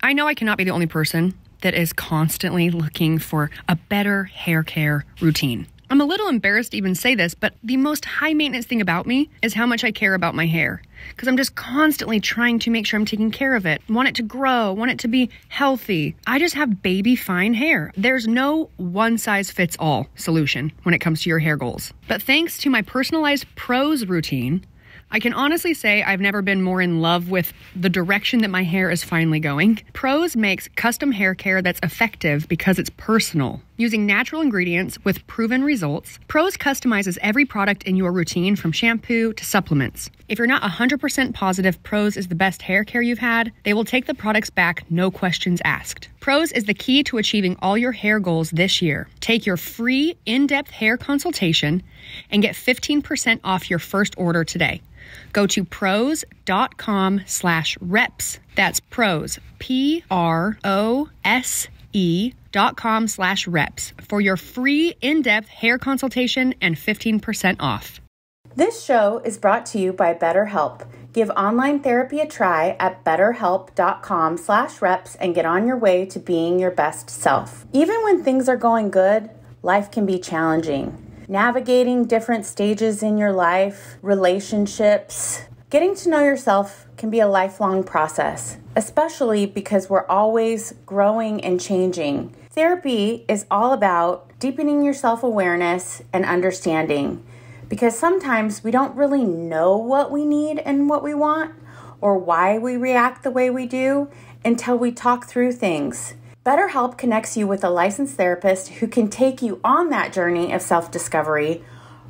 I know I cannot be the only person that is constantly looking for a better hair care routine. I'm a little embarrassed to even say this, but the most high maintenance thing about me is how much I care about my hair. Because I'm just constantly trying to make sure I'm taking care of it. Want it to grow, want it to be healthy. I just have baby fine hair. There's no one size fits all solution when it comes to your hair goals. But thanks to my personalized pros routine, I can honestly say I've never been more in love with the direction that my hair is finally going. Pros makes custom hair care that's effective because it's personal. Using natural ingredients with proven results, Pros customizes every product in your routine from shampoo to supplements. If you're not 100% positive Pros is the best hair care you've had, they will take the products back, no questions asked. Pros is the key to achieving all your hair goals this year. Take your free in-depth hair consultation and get 15% off your first order today. Go to prose.com/reps. That's pros, PROSE.com/reps for your free in-depth hair consultation and 15% off. This show is brought to you by BetterHelp. Give online therapy a try at betterhelp.com/reps and get on your way to being your best self. Even when things are going good, life can be challenging. Navigating different stages in your life, relationships, getting to know yourself can be a lifelong process, especially because we're always growing and changing. Therapy is all about deepening your self-awareness and understanding, because sometimes we don't really know what we need and what we want or why we react the way we do until we talk through things. BetterHelp connects you with a licensed therapist who can take you on that journey of self-discovery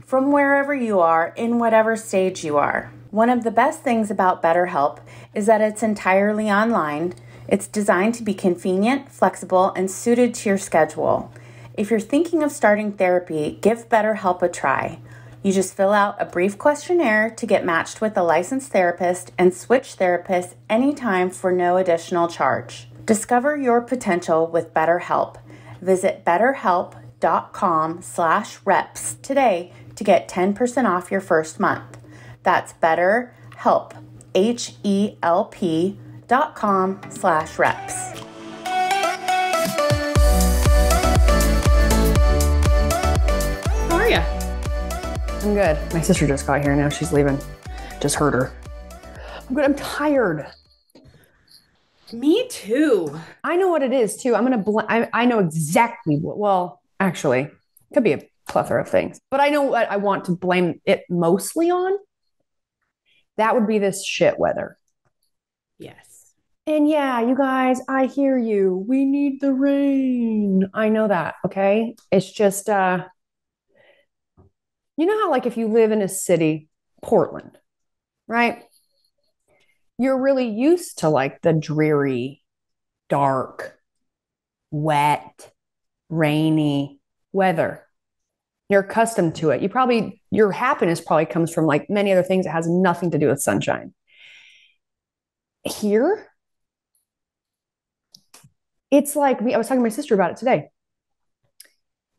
from wherever you are, in whatever stage you are. One of the best things about BetterHelp is that it's entirely online. It's designed to be convenient, flexible, and suited to your schedule. If you're thinking of starting therapy, give BetterHelp a try. You just fill out a brief questionnaire to get matched with a licensed therapist and switch therapists anytime for no additional charge. Discover your potential with BetterHelp. Visit betterhelp.com/reps today to get 10% off your first month. That's BetterHelp, HELP.com/reps. How are ya? I'm good. My sister just got here now. She's leaving. Just heard her. I'm good. I'm tired. Me too. I know what it is too. I know exactly what, well, actually, it could be a plethora of things, but I know what I want to blame it mostly on. That would be this shit weather. Yes. And yeah, you guys, I hear you. We need the rain. I know that. Okay. It's just, you know how like if you live in a city, Portland, right? You're really used to like the dreary, dark, wet, rainy weather. You're accustomed to it. Your happiness probably comes from like many other things that has nothing to do with sunshine. Here, it's like I was talking to my sister about it today.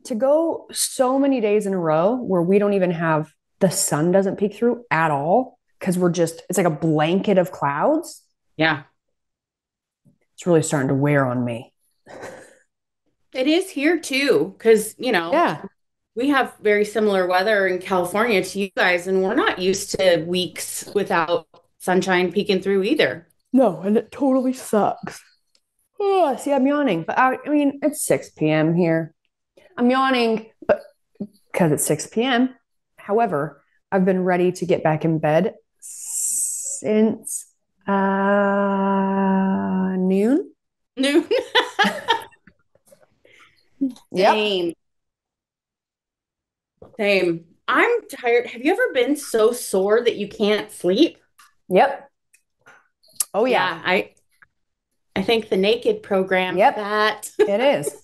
To go so many days in a row where we don't even have, the sun doesn't peek through at all because it's like a blanket of clouds. Yeah. It's really starting to wear on me. It is here too, because, Yeah. we have very similar weather in California to you guys, and we're not used to weeks without sunshine peeking through either. No, and it totally sucks. Oh, see, I'm yawning, but I mean, it's 6 p.m. here. I'm yawning, but because it's 6 p.m. However, I've been ready to get back in bed since noon. Noon. Yep. Same. I'm tired. Have you ever been so sore that you can't sleep? Yep. Oh yeah. I think the Naked program. Yep. That It is.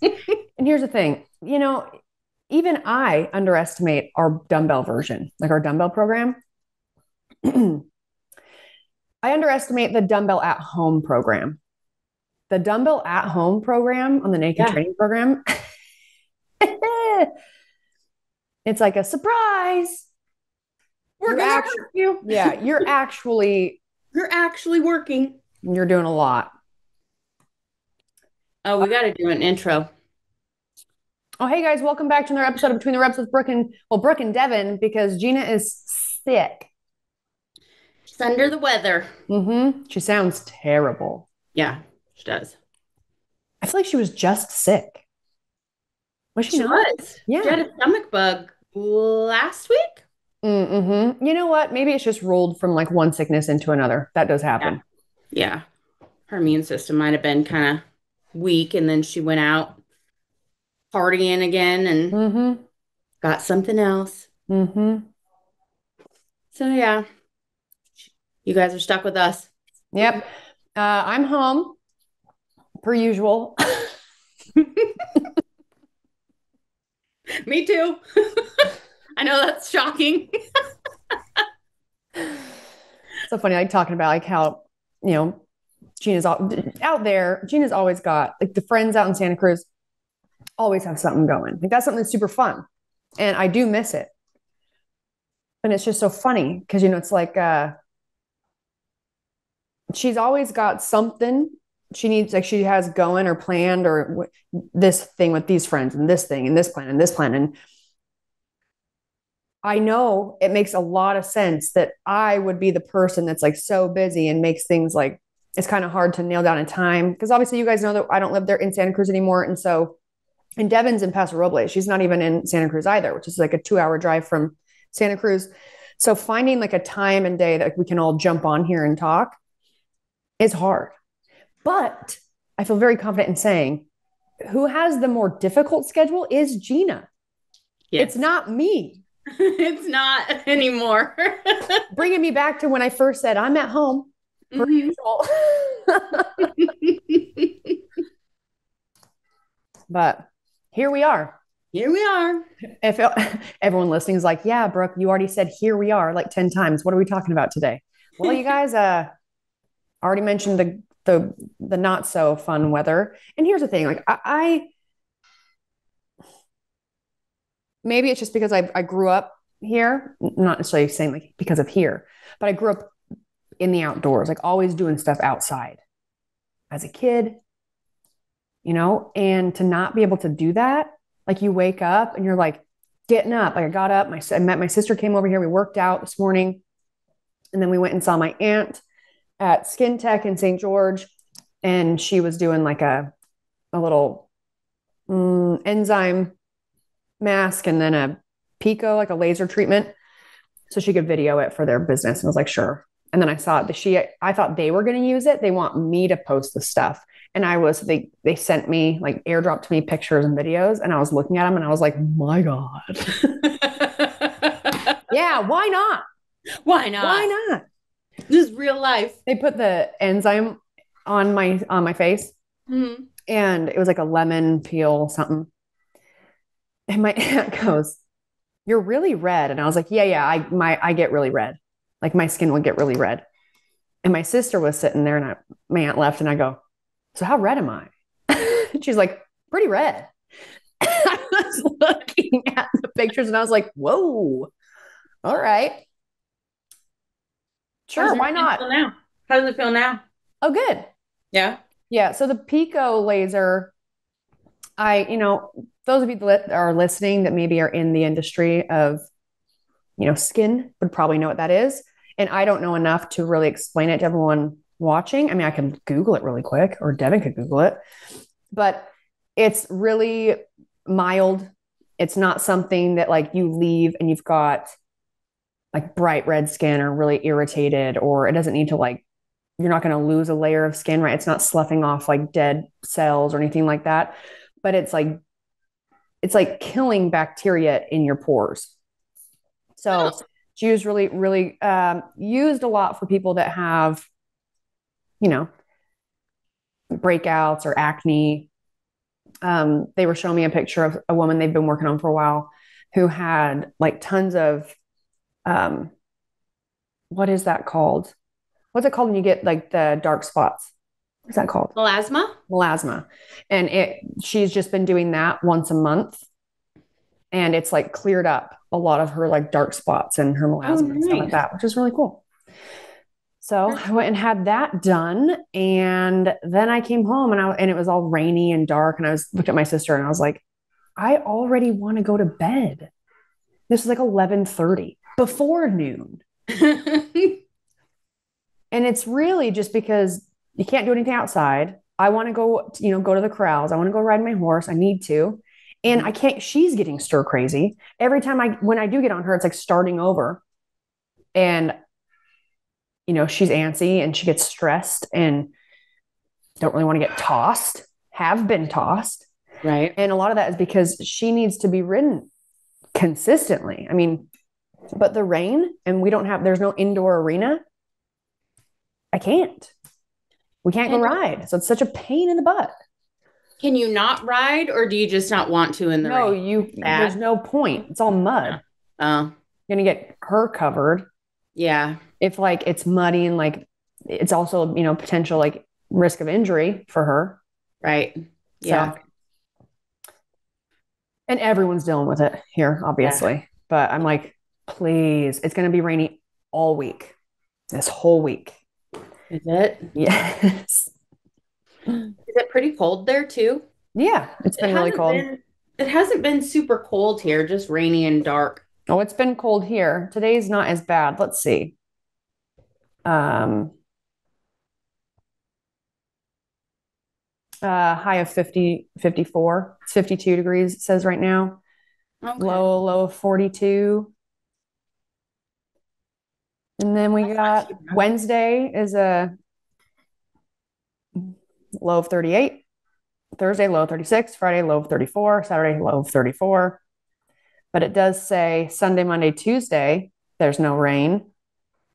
And here's the thing, even I underestimate our dumbbell version, like our dumbbell program. I underestimate the dumbbell at home program. The dumbbell at home program on the Naked Training program. It's like a surprise. We're gonna hurt you. Yeah, you're actually You're actually working. You're doing a lot. Oh, we got to do an intro. Oh, hey guys, welcome back to another episode of Between the Reps with Brooke and Devin, because Jeanna is sick. She's under the weather. She sounds terrible. Yeah, she does. I feel like she was just sick. Was she She not? was. She Yeah. had a stomach bug last week. You know what? Maybe it's just rolled from like one sickness into another. That does Yeah. happen. Yeah. Her immune system might have been kind of weak, and then she went out partying again and got something else. So yeah, you guys are stuck with us. Yep. I'm home per usual. Me too. I know that's shocking. So funny, like talking about like how, Gina's out there. Gina's always got like the friends out in Santa Cruz always have something going. Like that's something that's super fun. And I do miss it. And it's just so funny because, it's like she's always got something she needs, like she has going or planned or this thing with these friends and this thing and this plan and this plan. And I know it makes a lot of sense that I would be the person that's like so busy and makes things like it's kind of hard to nail down a time. Because obviously, you guys know that I don't live there in Santa Cruz anymore. And so, and Devin's in Paso Robles. She's not even in Santa Cruz either, which is like a 2-hour drive from Santa Cruz. So finding like a time and day that we can all jump on here and talk is hard. But I feel very confident in saying who has the more difficult schedule is Jeanna. Yes. It's not me. It's not anymore. Bringing me back to when I first said I'm at home per usual. But here we are. Here we are. If everyone listening is like, yeah, Brooke, you already said here we are like 10 times. What are we talking about today? Well, you guys already mentioned the not so fun weather. And here's the thing, like I maybe it's just because I grew up here, not necessarily saying like because of here, but I grew up in the outdoors, like always doing stuff outside as a kid, and to not be able to do that, like you wake up and you're like getting up. Like I got up, I met my sister, came over here, we worked out this morning, and then we went and saw my aunt at Skin Tech in St. George, and she was doing like a little enzyme mask and then a pico, like a laser treatment, so she could video it for their business. And I was like, sure. And then I saw it. I thought they were going to use it. They want me to post the stuff. And they sent me, like airdropped me pictures and videos. And I was looking at them and I was like, my God. Yeah. Why not? Why not? Why not? This is real life. They put the enzyme on my face, and it was like a lemon peel something. And my aunt goes, "You're really red." And I was like, yeah, I get really red. Like my skin would get really red. And my sister was sitting there, and my aunt left, and I go, "So how red am I?" She's like, "Pretty red." I was looking at the pictures and I was like, whoa, all right. Sure, why not? How does it feel now? Oh, good. Yeah. Yeah. So the pico laser, those of you that are listening that maybe are in the industry of, skin would probably know what that is. And I don't know enough to really explain it to everyone watching. I mean, I can Google it really quick, or Devin could Google it, but it's really mild. It's not something that like you leave and you've got like bright red skin or really irritated, or it doesn't need to like, you're not going to lose a layer of skin, right? It's not sloughing off like dead cells or anything like that, but it's like killing bacteria in your pores. So it's used really, really used a lot for people that have, breakouts or acne. They were showing me a picture of a woman they've been working on for a while who had like tons of, what is that called? What's it called when you get like the dark spots? What's that called? Melasma. Melasma. And she's just been doing that once a month. And it's like cleared up a lot of her like dark spots and her melasma and stuff like that, which is really cool. So I went and had that done. And then I came home and it was all rainy and dark. And I looked at my sister and I was like, I already want to go to bed. This was like 11:30 before noon. And it's really just because you can't do anything outside. I want to go, go to the corrals. I want to go ride my horse. I need to. And I can't, she's getting stir crazy. Every time when I do get on her, it's like starting over. And, she's antsy and she gets stressed and don't really want to get tossed, have been tossed. Right. And a lot of that is because she needs to be ridden consistently. I mean, but the rain and there's no indoor arena. I can't. We can't go ride. So it's such a pain in the butt. Can you not ride or do you just not want to in the rain? There's no point. It's all mud. Oh. You're going to get her covered. Yeah. If like it's muddy and like it's also, potential like risk of injury for her. Right. Yeah. So, and everyone's dealing with it here, obviously. Yeah. But I'm like, please, it's going to be rainy all week. This whole week. Is it? Yes. Is it pretty cold there too? Yeah, it's been really cold. It hasn't been super cold here, just rainy and dark. Oh, it's been cold here. Today's not as bad. Let's see. High of 50, 54. It's 52 degrees, it says right now. Okay. Low of 42. And then we got Wednesday is a low of 38. Thursday, low of 36. Friday, low of 34. Saturday, low of 34. But it does say Sunday, Monday, Tuesday, there's no rain.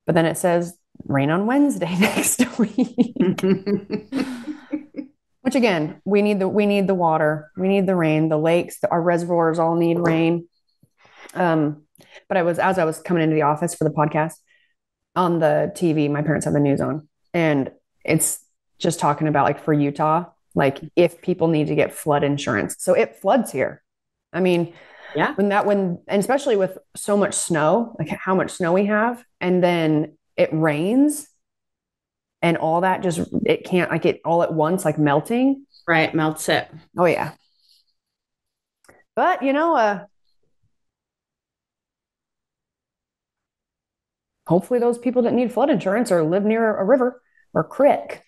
But then it says rain on Wednesday next week. Which again, we need the water, we need the rain, the lakes, our reservoirs all need rain. But as I was coming into the office for the podcast, on the TV, my parents have the news on, and it's just talking about like for Utah, like if people need to get flood insurance. So it floods here. I mean, yeah, and especially with so much snow, like how much snow we have, and then it rains and all that, it can't like it all at once, like melting. Right. Melts it. Oh yeah. But hopefully those people that need flood insurance or live near a river or creek.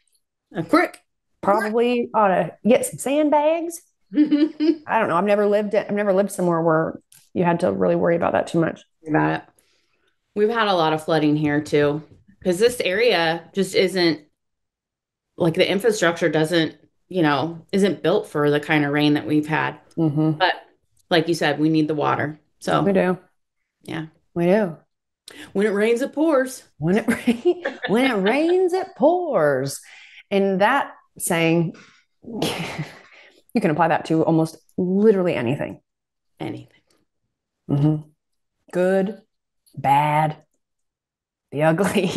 A creek. Probably ought to get some sandbags. I don't know. I've never lived somewhere where you had to really worry about that too much. About it. We've had a lot of flooding here too, because this area just isn't like the infrastructure isn't built for the kind of rain that we've had. Mm-hmm. But like you said, we need the water. So we do. Yeah, we do. When it rains, it pours. When it rains, it pours. And that saying, you can apply that to almost literally anything. Anything. Mm-hmm. Good, bad, the ugly.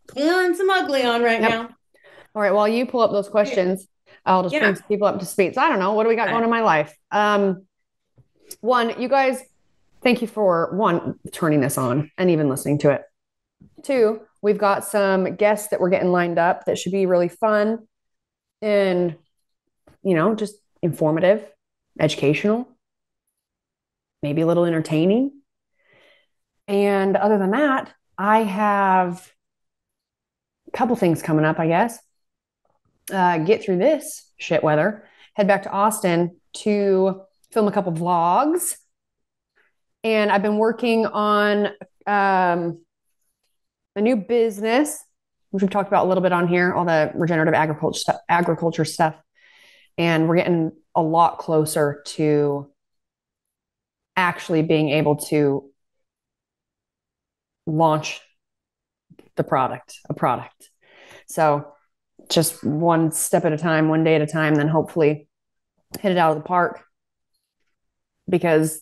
Pouring some ugly on right now. All right. While you pull up those questions, I'll just bring people up to speed. So I don't know. What do we got going in my life? One, you guys, thank you for turning this on and even listening to it. Two, we've got some guests that we're getting lined up that should be really fun and, just informative, educational, maybe a little entertaining. And other than that, I have a couple things coming up, I guess. Get through this shit weather, head back to Austin to film a couple vlogs. And I've been working on a new business, which we've talked about a little bit on here, all the regenerative agriculture stuff. And we're getting a lot closer to actually being able to launch a product. So just one step at a time, one day at a time, then hopefully hit it out of the park, because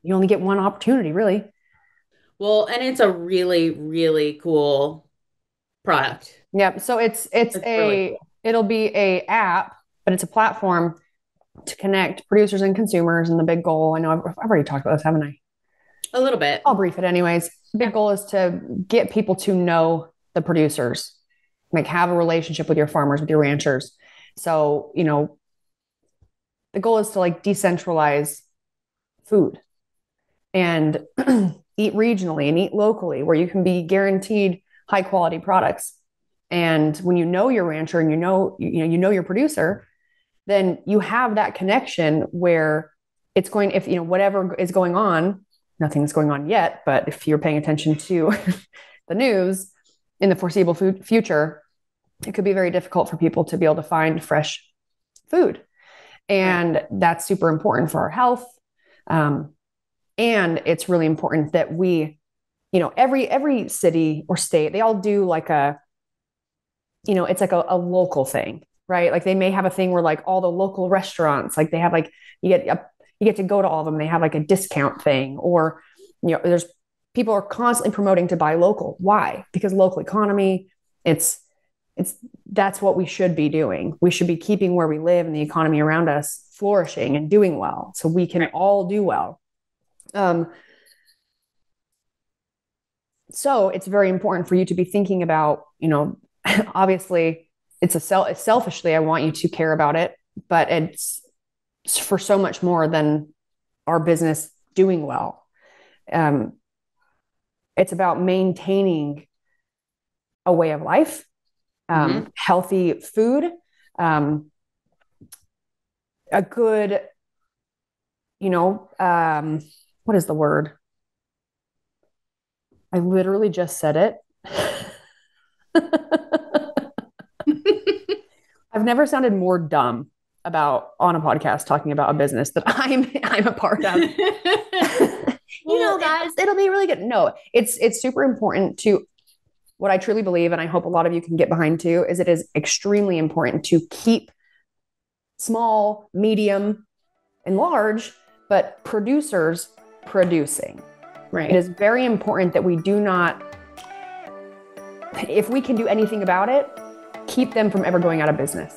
you only get one opportunity, really. Well, and it's a really, really cool product. Yep. So it'll be a app, but it's a platform to connect producers and consumers. And the big goal, I know I've already talked about this, haven't I? A little bit. I'll brief it anyways. big goal is to get people to know the producers, like have a relationship with your farmers, with your ranchers. So, the goal is to like decentralize food and eat regionally and eat locally where you can be guaranteed high quality products. And when you know your rancher and you know your producer, then you have that connection where it's going, if whatever is going on, nothing's going on yet, but if you're paying attention to the news in the foreseeable future, it could be very difficult for people to be able to find fresh food. And that's super important for our health. And it's really important that we, every city or state, they all do like it's like a local thing, right? Like they may have a thing where like all the local restaurants, like they have like, you get to go to all of them. They have like a discount thing, or, there's people are constantly promoting to buy local. Why? Because local economy, that's what we should be doing. We should be keeping where we live and the economy around us flourishing and doing well, so we can all do well. So it's very important for you to be thinking about, obviously selfishly, I want you to care about it, but it's for so much more than our business doing well. It's about maintaining a way of life, healthy food, a good, what is the word? I literally just said it. I've never sounded more dumb on a podcast talking about a business that I'm a part of. Guys, it'll be really good. No, it's super important to, what I truly believe, and I hope a lot of you can get behind too, is it is extremely important to keep small, medium, and large, but producers producing. Right. It is very important that we do not, if we can do anything about it, keep them from ever going out of business.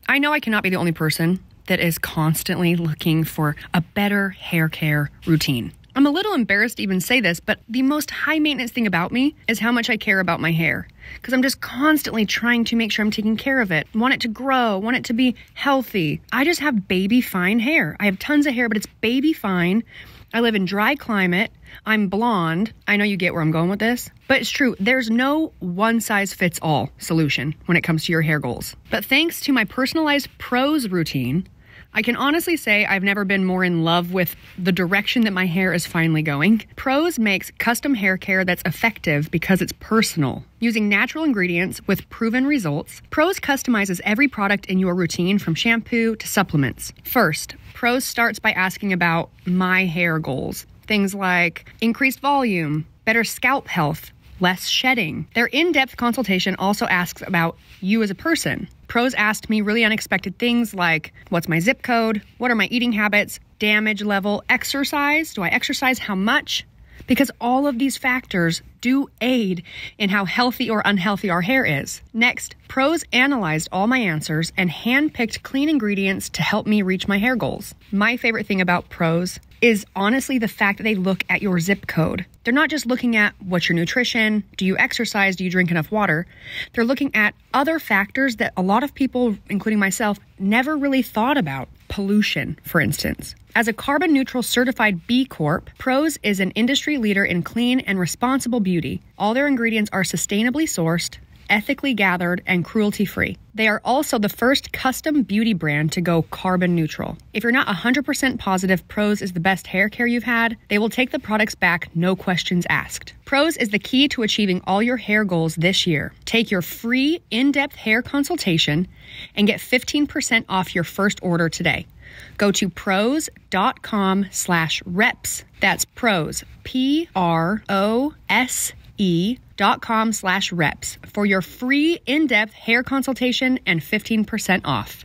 I know I cannot be the only person that is constantly looking for a better hair care routine. I'm a little embarrassed to even say this, but the most high maintenance thing about me is how much I care about my hair. Because I'm just constantly trying to make sure I'm taking care of it. Want it to grow, want it to be healthy. I just have baby fine hair. I have tons of hair, but it's baby fine. I live in dry climate. I'm blonde. I know you get where I'm going with this, but it's true. There's no one size fits all solution when it comes to your hair goals. But thanks to my personalized Prose routine, I can honestly say I've never been more in love with the direction that my hair is finally going. Prose makes custom hair care that's effective because it's personal. Using natural ingredients with proven results, Prose customizes every product in your routine from shampoo to supplements. First, Prose starts by asking about my hair goals. Things like increased volume, better scalp health, less shedding. Their in-depth consultation also asks about you as a person. Prose asked me really unexpected things like, what's my zip code? What are my eating habits? Damage level? Exercise? Do I exercise? How much? Because all of these factors do aid in how healthy or unhealthy our hair is. Next, Prose analyzed all my answers and handpicked clean ingredients to help me reach my hair goals. My favorite thing about Prose is honestly the fact that they look at your zip code. They're not just looking at what's your nutrition, do you exercise, do you drink enough water? They're looking at other factors that a lot of people, including myself, never really thought about. Pollution, for instance. As a carbon neutral certified B Corp, Prose is an industry leader in clean and responsible beauty. All their ingredients are sustainably sourced, ethically gathered, and cruelty-free. They are also the first custom beauty brand to go carbon neutral. If you're not 100% positive Prose is the best hair care you've had, they will take the products back, no questions asked. Prose is the key to achieving all your hair goals this year. Take your free in-depth hair consultation and get 15% off your first order today. Go to prose.com/reps. That's Prose, PROSE.com/reps for your free in-depth hair consultation and 15% off.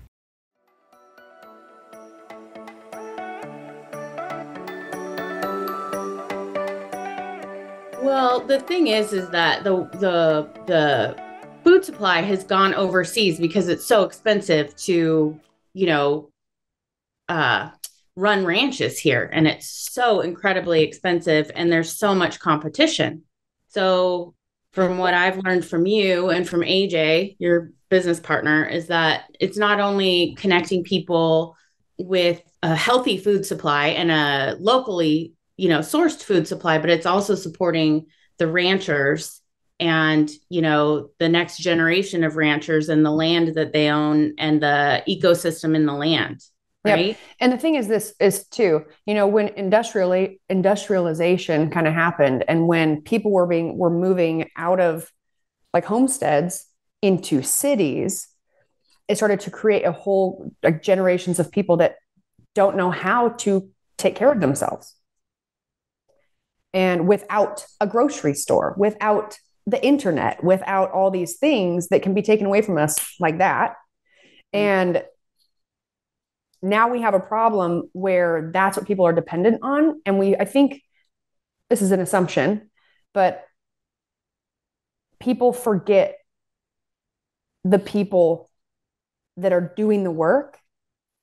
Well, the thing is that the food food supply has gone overseas because it's so expensive to, you know, run ranches here, and it's so incredibly expensive, and there's so much competition. So from what I've learned from you and from AJ, your business partner, is that it's not only connecting people with a healthy food supply and a locally, sourced food supply, but it's also supporting the ranchers and, the next generation of ranchers and the land that they own and the ecosystem in the land. Right. Yep. And the thing is, this is too, when industrialization kind of happened, and when people were moving out of like homesteads into cities, it started to create a whole like generations of people that don't know how to take care of themselves. And without a grocery store, without the internet, without all these things that can be taken away from us like that. And now we have a problem where that's what people are dependent on. And I think this is an assumption, but people forget the people that are doing the work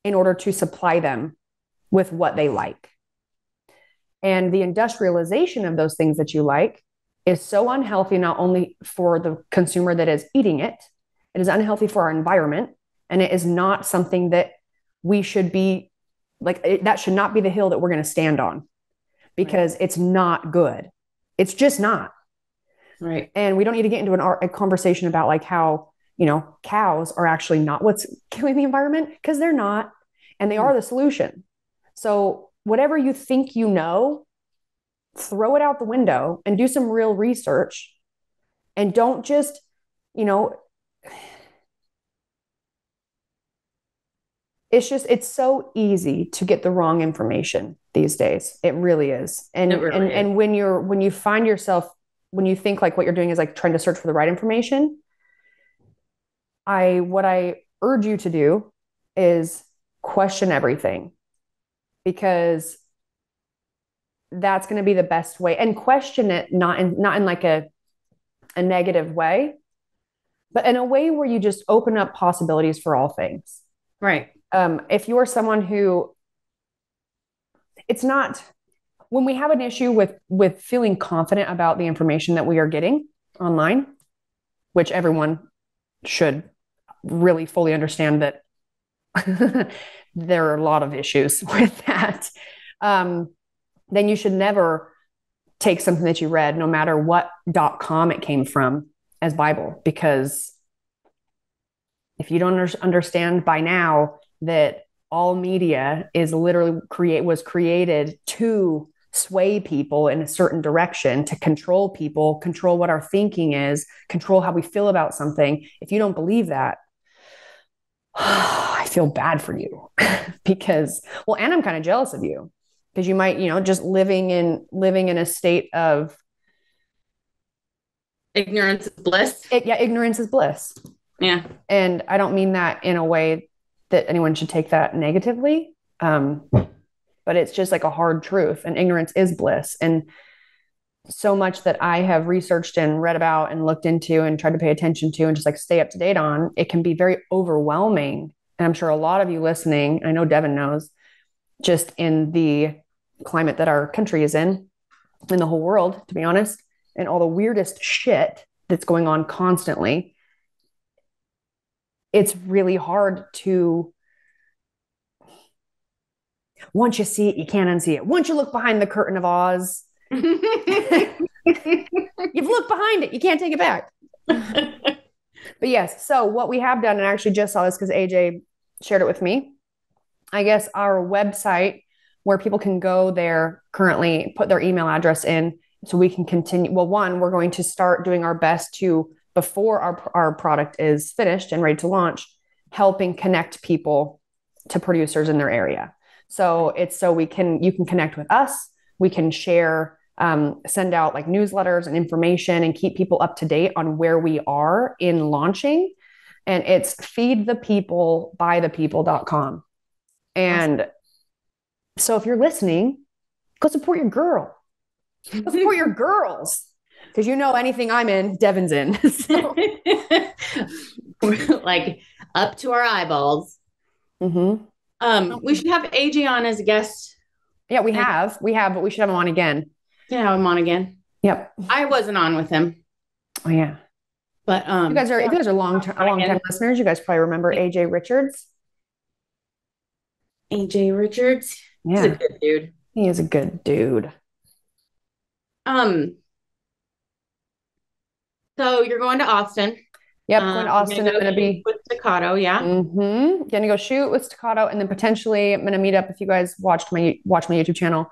in order to supply them with what they like. And the industrialization of those things that you like is so unhealthy, not only for the consumer that is eating it, it is unhealthy for our environment. And it is not something that we should be like, that should not be the hill that we're going to stand on, because it's not good. It's just not. Right. And we don't need to get into a conversation about like how, cows are actually not what's killing the environment, because they're not. And they are the solution. So whatever you think, throw it out the window and do some real research. And don't just, it's so easy to get the wrong information these days. It really is. And when you find yourself, when you think like what you're doing is like trying to search for the right information, what I urge you to do is question everything, because that's going to be the best way. And question it not in like a negative way, but in a way where you just open up possibilities for all things. Right. If you're someone who, it's not, when we have an issue with feeling confident about the information that we are getting online, which everyone should really fully understand that there are a lot of issues with that, then you should never take something that you read, no matter what .com it came from, as Bible. Because if you don't understand by now that all media is literally was created to sway people in a certain direction, to control people, control what our thinking is, control how we feel about something. If you don't believe that, I feel bad for you because, and I'm kind of jealous of you, because you might, just living in a state of ignorance is bliss. Ignorance is bliss. Yeah. And I don't mean that in a way that anyone should take that negatively. But it's just like a hard truth, and ignorance is bliss. And so much that I have researched and read about and looked into and tried to pay attention to and just like stay up to date on, it can be very overwhelming. And I'm sure a lot of you listening, I know Devin knows, just in the climate that our country is in the whole world, to be honest, and all the weirdest shit that's going on constantly, it's really hard to, once you see it, you can't unsee it. Once you look behind the curtain of Oz, you've looked behind it, you can't take it back. But yes, so what we have done, and I actually just saw this because AJ shared it with me, I guess our website where people can go there currently, put their email address in so we can continue. Well, one, we're going to start doing our best to, before our product is finished and ready to launch, helping connect people to producers in their area. So it's so you can connect with us. We can share, send out like newsletters and information and keep people up to date on where we are in launching. And it's feedthepeople.bythepeople.com. And so if you're listening, go support your girl. Go support your girls. Because anything I'm in, Devin's in. So. We're like up to our eyeballs. We should have AJ on as a guest. Yeah, we have, but we should have him on again. Can have him on again. Yep. I wasn't on with him. Oh yeah. But if you guys are long time listeners, you guys probably remember AJ Richards. AJ Richards. Yeah. He's a good dude. He is a good dude. So you're going to Austin. Yep, going to Austin. I'm going to be with Staccato. Yeah. Going to go shoot with Staccato, and then potentially I'm going to meet up. If you guys watch my YouTube channel,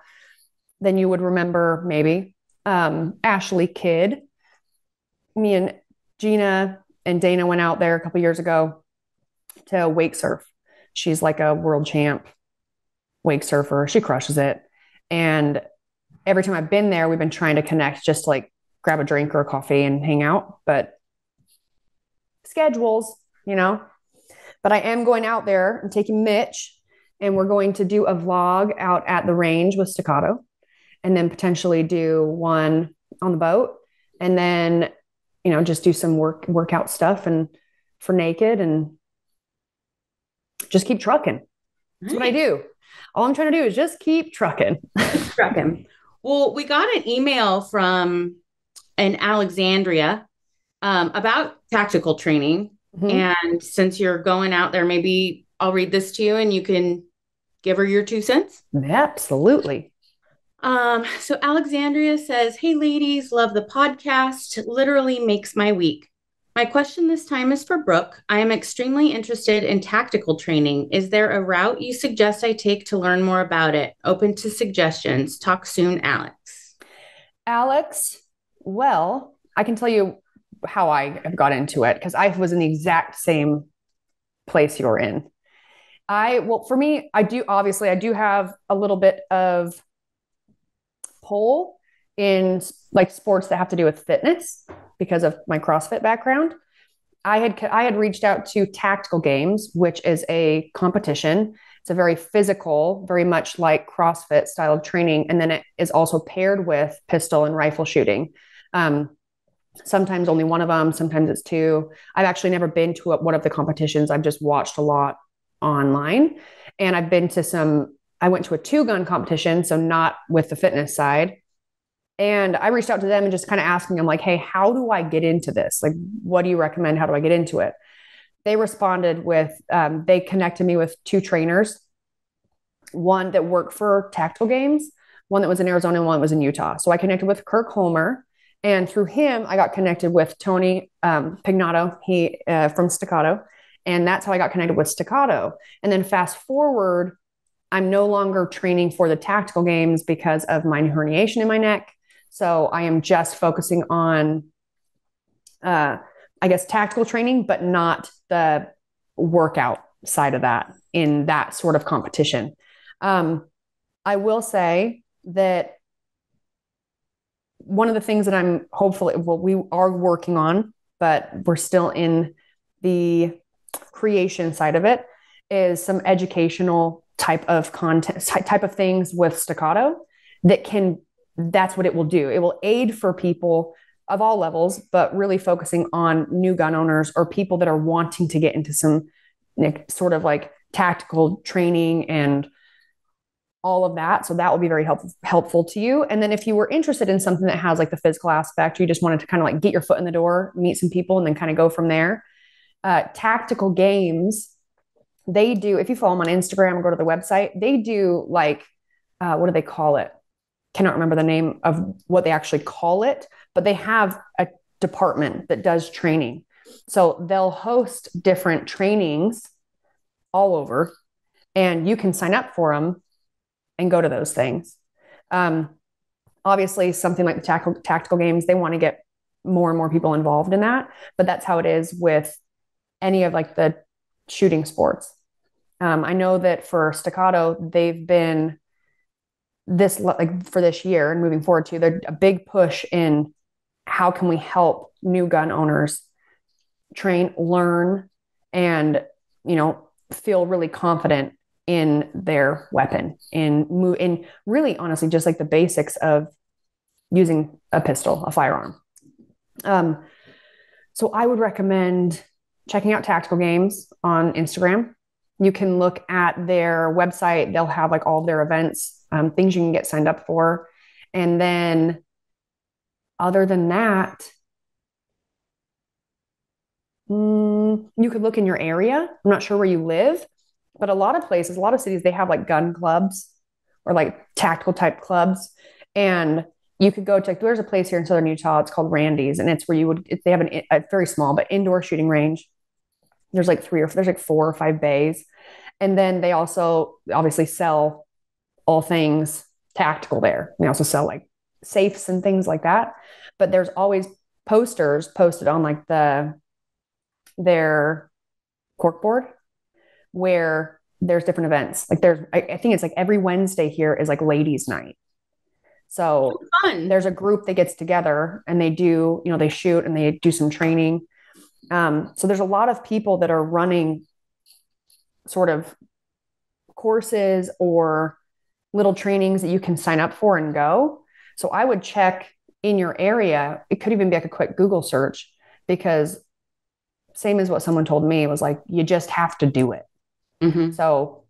then you would remember maybe Ashley Kidd. Me and Jeanna and Dana went out there a couple years ago to wake surf. She's like a world champ wake surfer. She crushes it. And every time I've been there, we've been trying to connect, just to like grab a drink or a coffee and hang out. But schedules, but I am going out there. I'm taking Mitch, and we're going to do a vlog out at the range with Staccato, and then potentially do one on the boat, and then just do some workout stuff and for naked, and just keep trucking. That's what I do. All I'm trying to do is just keep trucking. Well, we got an email from an Alexandria about tactical training. And since you're going out there, maybe I'll read this to you and you can give her your 2 cents. Absolutely. So Alexandria says, "Hey ladies, love the podcast. Literally makes my week. My question this time is for Brooke. I am extremely interested in tactical training. Is there a route you suggest I take to learn more about it? Open to suggestions. Talk soon, Alex." Alex, well, I can tell you how I got into it, because I was in the exact same place you're in. For me, I do have a little bit of pull in like sports that have to do with fitness because of my CrossFit background. I had reached out to Tactical Games, which is a competition. It's a very physical, very much like CrossFit style of training. And then it is also paired with pistol and rifle shooting. Sometimes only one of them, sometimes it's 2. I've actually never been to one of the competitions. I've just watched a lot online, and I went to a 2-gun competition, so not with the fitness side. And I reached out to them and just kind of asking them like, "Hey, how do I get into this? Like, what do you recommend? How do I get into it?" They responded with, they connected me with 2 trainers, one that worked for Tactical Games, one that was in Arizona, and one that was in Utah. So I connected with Kirk Holmer, and through him, I got connected with Tony Pignato, he from Staccato. And that's how I got connected with Staccato. And then fast forward, I'm no longer training for the Tactical Games because of my herniation in my neck. So I am just focusing on, tactical training, but not the workout side of that in that sort of competition. I will say that one of the things that we are working on, but we're still in the creation side of it, is some educational type of content, type of things with Staccato that's what it will do. It will aid for people of all levels, but really focusing on new gun owners or people that are wanting to get into some sort of like tactical training and all of that. So that will be very helpful to you. And then if you were interested in something that has like the physical aspect, or you just wanted to kind of like get your foot in the door, meet some people, and then kind of go from there. Tactical Games, they do, if you follow them on Instagram or go to the website, they do like, what do they call it? Cannot remember the name of what they actually call it, but they have a department that does training. So they'll host different trainings all over, and you can sign up for them and go to those things. Obviously, something like the tactical games, they want to get more and more people involved in that, but that's how it is with any of like the shooting sports. I know that for Staccato, they've been for this year and moving forward too, they're a big push in how can we help new gun owners train, learn, and, feel really confident in their weapon, in really honestly, just like the basics of using a pistol, a firearm. So I would recommend checking out Tactical Games on Instagram. You can look at their website. They'll have like all of their events, things you can get signed up for. And then other than that, you could look in your area. I'm not sure where you live, but a lot of places, a lot of cities, they have like gun clubs or like tactical type clubs. And you could go to, like, there's a place here in Southern Utah. It's called Randy's. And it's where you would, they have a very small, but indoor shooting range. There's like there's like 4 or 5 bays. And then they also obviously sell all things tactical there. They also sell like safes and things like that. But there's always posters posted on like their corkboard where there's different events. Like I think it's like every Wednesday here is like ladies' night. So Fun. There's a group that gets together and they do, they shoot and they do some training. So there's a lot of people that are running sort of courses or little trainings that you can sign up for and go. So I would check in your area. It could even be like a quick Google search, because same as what someone told me, was like, you just have to do it. Mm-hmm. So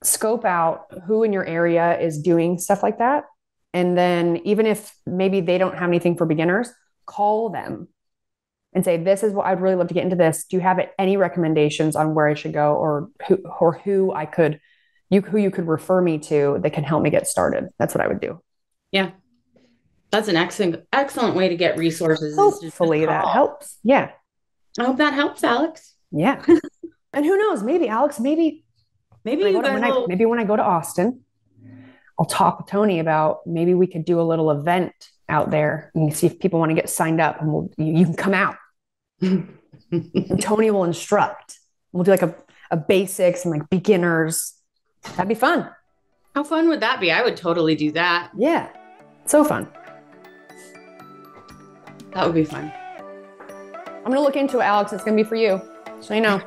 scope out who in your area is doing stuff like that. And then even if maybe they don't have anything for beginners, call them and say, this is what I'd really love to get into this. Do you have any recommendations on where I should go, or who you could refer me to that can help me get started? That's what I would do. Yeah. That's an excellent way to get resources. Hopefully that helps. Yeah. I hope that helps, Alex. Yeah. And who knows, maybe Alex, maybe when I go to Austin, I'll talk with Tony about maybe we could do a little event out there and see if people want to get signed up, and you can come out. And Tony will instruct. We'll do like a basics and like beginners. That'd be fun. How fun would that be? I would totally do that. Yeah. So fun. That would be fun. I'm going to look into it, Alex. It's going to be for you. So you know.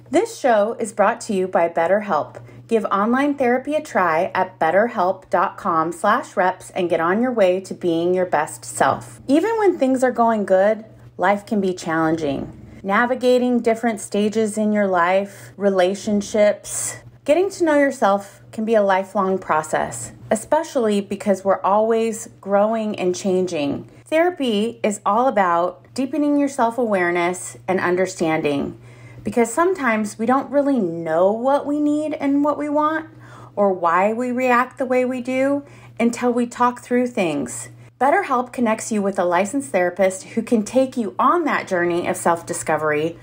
This show is brought to you by BetterHelp. Give online therapy a try at betterhelp.com/reps and get on your way to being your best self. Even when things are going good, life can be challenging. Navigating different stages in your life, relationships, getting to know yourself can be a lifelong process, especially because we're always growing and changing. Therapy is all about deepening your self-awareness and understanding, because sometimes we don't really know what we need and what we want, or why we react the way we do, until we talk through things. BetterHelp connects you with a licensed therapist who can take you on that journey of self-discovery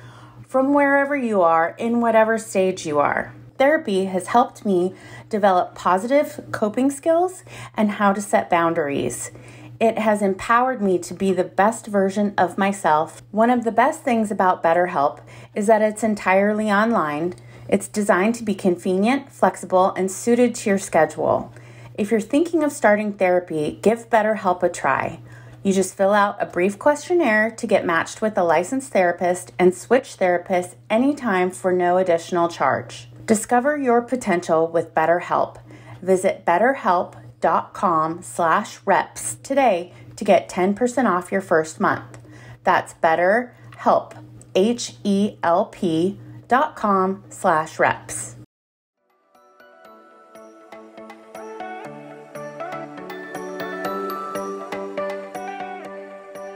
from wherever you are, in whatever stage you are. Therapy has helped me develop positive coping skills and how to set boundaries. It has empowered me to be the best version of myself. One of the best things about BetterHelp is that it's entirely online. It's designed to be convenient, flexible, and suited to your schedule. If you're thinking of starting therapy, give BetterHelp a try. You just fill out a brief questionnaire to get matched with a licensed therapist and switch therapists anytime for no additional charge. Discover your potential with BetterHelp. Visit betterhelp.com/reps today to get 10% off your first month. That's BetterHelp, HELP.com/reps.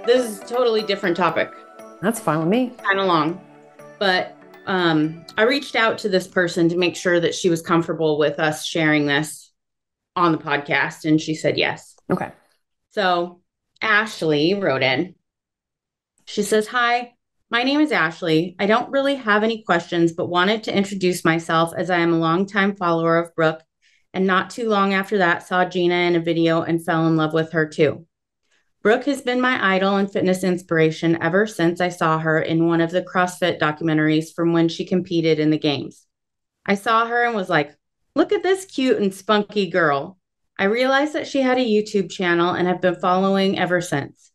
This is a totally different topic. That's fine with me. Kind of long. But I reached out to this person to make sure that she was comfortable with us sharing this on the podcast, and she said yes. Okay. So Ashley wrote in. She says, "Hi, my name is Ashley. I don't really have any questions, but wanted to introduce myself as I am a longtime follower of Brooke, and not too long after that saw Jeanna in a video and fell in love with her too. Brooke has been my idol and fitness inspiration ever since I saw her in one of the CrossFit documentaries from when she competed in the games. I saw her and was like, look at this cute and spunky girl. I realized that she had a YouTube channel and have been following ever since.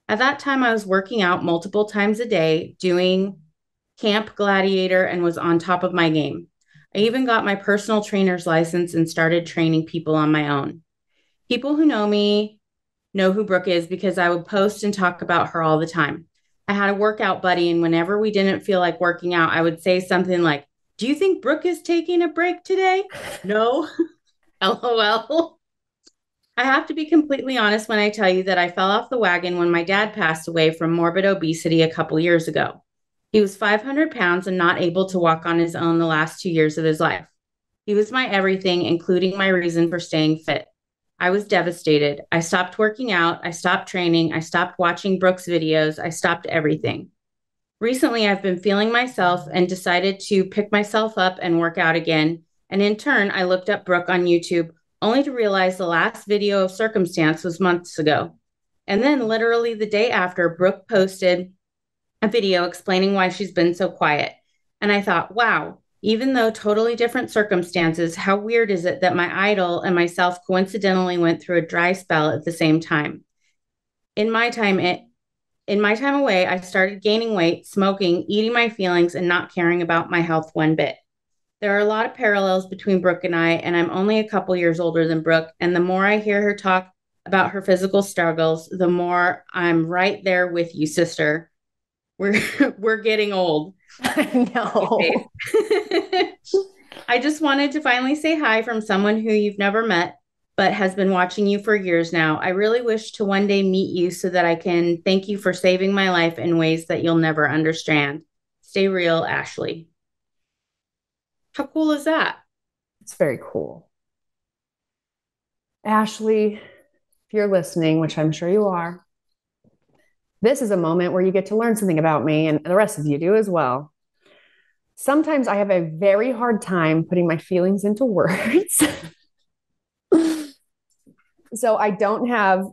At that time, I was working out multiple times a day, doing Camp Gladiator, and was on top of my game. I even got my personal trainer's license and started training people on my own. People who know me know who Brooke is because I would post and talk about her all the time. I had a workout buddy, and whenever we didn't feel like working out, I would say something like, "Do you think Brooke is taking a break today?" No. LOL. I have to be completely honest when I tell you that I fell off the wagon when my dad passed away from morbid obesity a couple years ago. He was 500 pounds and not able to walk on his own the last 2 years of his life. He was my everything, including my reason for staying fit. I was devastated. I stopped working out. I stopped training. I stopped watching Brooke's videos. I stopped everything. Recently, I've been feeling myself and decided to pick myself up and work out again. And in turn, I looked up Brooke on YouTube, only to realize the last video of Circumstance was months ago. And then, literally the day after, Brooke posted a video explaining why she's been so quiet. And I thought, wow, even though totally different circumstances, how weird is it that my idol and myself coincidentally went through a dry spell at the same time? In my time away, I started gaining weight, smoking, eating my feelings, and not caring about my health one bit. There are a lot of parallels between Brooke and I, and I'm only a couple years older than Brooke. And the more I hear her talk about her physical struggles, the more I'm right there with you, sister. We're getting old. I know. I just wanted to finally say hi from someone who you've never met, but has been watching you for years now. I really wish to one day meet you so that I can thank you for saving my life in ways that you'll never understand. Stay real, Ashley. How cool is that? It's very cool. Ashley, if you're listening, which I'm sure you are, this is a moment where you get to learn something about me, and the rest of you do as well. Sometimes I have a very hard time putting my feelings into words. So I don't have,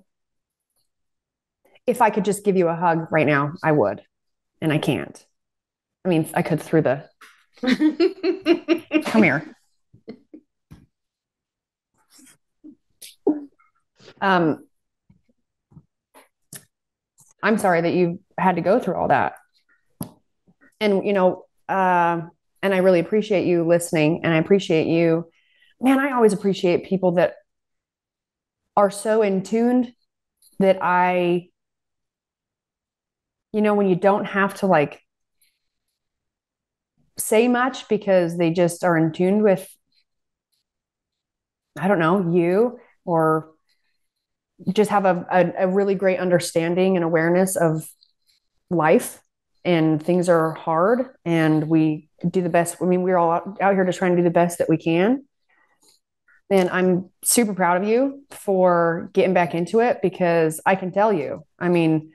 if I could just give you a hug right now, I would, and I can't. I mean, I could through the, come here. I'm sorry that you had to go through all that. And, and I really appreciate you listening, and I appreciate you. Man, I always appreciate people that are so in tuned that when you don't have to like say much because they just are in tune with, I don't know, you, or just have a really great understanding and awareness of life, and things are hard and we do the best. I mean, we're all out here to try and do the best that we can. And I'm super proud of you for getting back into it, because I can tell you, I mean,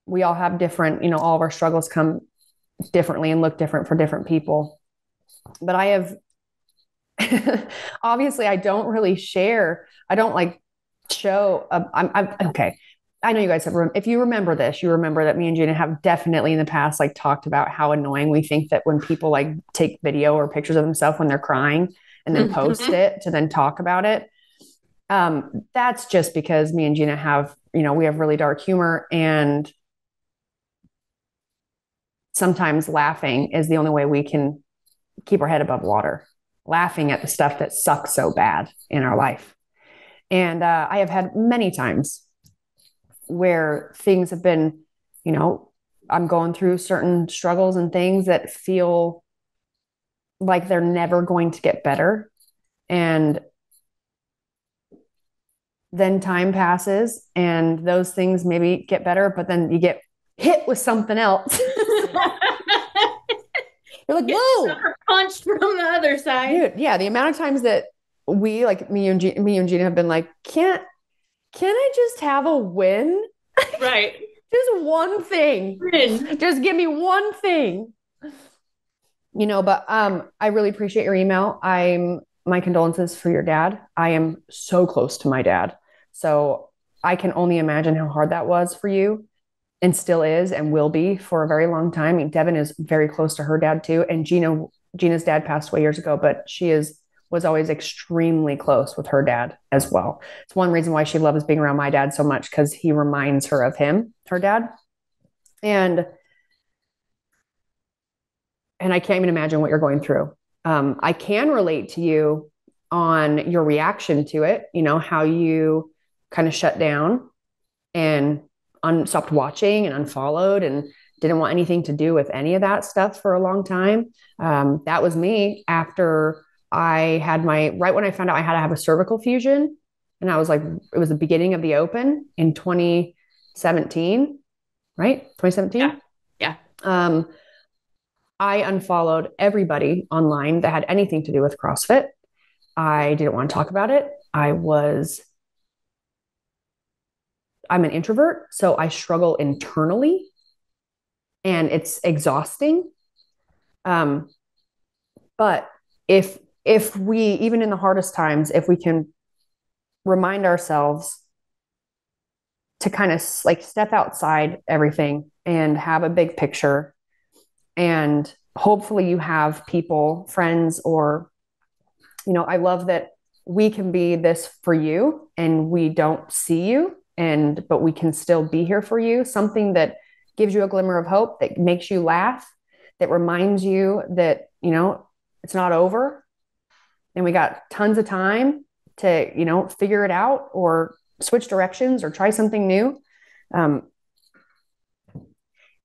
we all have different, all of our struggles come differently and look different for different people. But I have, obviously, I don't really share. I don't like show. I'm okay. I know you guys have, if you remember this, you remember that me and Jeanna have definitely in the past, like, talked about how annoying we think that when people like take video or pictures of themselves when they're crying and then post it to then talk about it. That's just because me and Jeanna have, we have really dark humor, and sometimes laughing is the only way we can keep our head above water, laughing at the stuff that sucks so bad in our life. And I have had many times where things have been, I'm going through certain struggles and things that feel like they're never going to get better. And then time passes and those things maybe get better, but then you get hit with something else. You're like, whoa, punched from the other side. Dude, yeah. The amount of times that we, like me and Jeanna have been like, can I just have a win? Right. Just one thing. Just give me one thing. But I really appreciate your email. My condolences for your dad. I am so close to my dad. So I can only imagine how hard that was for you, and still is and will be for a very long time. I mean, Devin is very close to her dad too. And Gina's dad passed away years ago, but she was always extremely close with her dad as well. It's one reason why she loves being around my dad so much, because he reminds her of her dad. And And I can't even imagine what you're going through. I can relate to you on your reaction to it, how you kind of shut down and stopped watching and unfollowed and didn't want anything to do with any of that stuff for a long time. That was me after I had right when I found out I had to have a cervical fusion. And I was like, it was the beginning of the open in 2017, right? 2017. Yeah. I unfollowed everybody online that had anything to do with CrossFit. I didn't want to talk about it. I'm an introvert, so I struggle internally and it's exhausting. But if we, even in the hardest times, if we can remind ourselves to kind of like step outside everything and have a big picture, and hopefully you have people, friends, or, I love that we can be this for you and we don't see you, but we can still be here for you. Something that gives you a glimmer of hope, that makes you laugh, that reminds you that, it's not over. And we got tons of time to, figure it out or switch directions or try something new.